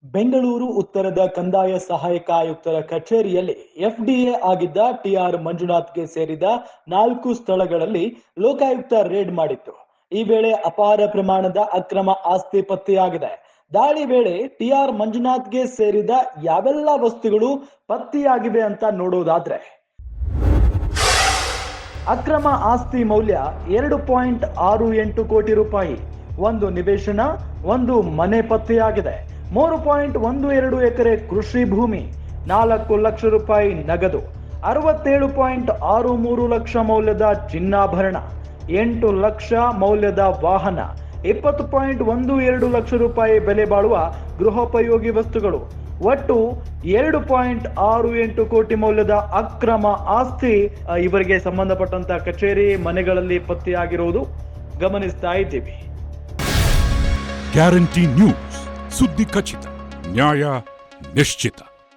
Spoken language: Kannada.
ಬೆಂಗಳೂರು ಉತ್ತರದ ಕಂದಾಯ ಸಹಾಯಕ ಆಯುಕ್ತರ ಕಚೇರಿಯಲ್ಲಿ ಎಫ್ಡಿಎ ಆಗಿದ್ದ ಟಿಆರ್ ಮಂಜುನಾಥ್ಗೆ ಸೇರಿದ 4 ಸ್ಥಳಗಳಲ್ಲಿ ಲೋಕಾಯುಕ್ತ ರೇಡ್ ಮಾಡಿತ್ತು. ಈ ವೇಳೆ ಅಪಾರ ಪ್ರಮಾಣದ ಅಕ್ರಮ ಆಸ್ತಿ ಪತ್ತೆಯಾಗಿದೆ. ದಾಳಿ ವೇಳೆ ಟಿಆರ್ ಮಂಜುನಾಥ್ಗೆ ಸೇರಿದ ಯಾವೆಲ್ಲ ವಸ್ತುಗಳು ಪತ್ತೆಯಾಗಿವೆ ಅಂತ ನೋಡೋದಾದ್ರೆ, ಅಕ್ರಮ ಆಸ್ತಿ ಮೌಲ್ಯ 2.68 ಕೋಟಿ ರೂಪಾಯಿ, ಒಂದು ನಿವೇಶನ, ಒಂದು ಮನೆ ಪತ್ತೆಯಾಗಿದೆ. 3.12 ಎಕರೆ ಕೃಷಿ ಭೂಮಿ, 4 ಲಕ್ಷ ರೂಪಾಯಿ ನಗದು, 67.63 ಲಕ್ಷ ಮೌಲ್ಯದ ಚಿನ್ನಾಭರಣ, 8 ಲಕ್ಷ ಮೌಲ್ಯದ ವಾಹನ, 20.12 ಲಕ್ಷ ರೂಪಾಯಿ ಬೆಲೆ ಬಾಳುವ ಗೃಹೋಪಯೋಗಿ ವಸ್ತುಗಳು, ಒಟ್ಟು 2.68 ಕೋಟಿ ಮೌಲ್ಯದ ಅಕ್ರಮ ಆಸ್ತಿ ಇವರಿಗೆ ಸಂಬಂಧಪಟ್ಟಂತ ಕಚೇರಿ ಮನೆಗಳಲ್ಲಿ ಪತ್ತೆಯಾಗಿರುವುದು ಗಮನಿಸ್ತಾ ಇದ್ದೀವಿ. ಗ್ಯಾರಂಟಿ ನ್ಯೂಸ್, ಸುದ್ದಿ ಖಚಿತ, ನ್ಯಾಯ ನಿಶ್ಚಿತ.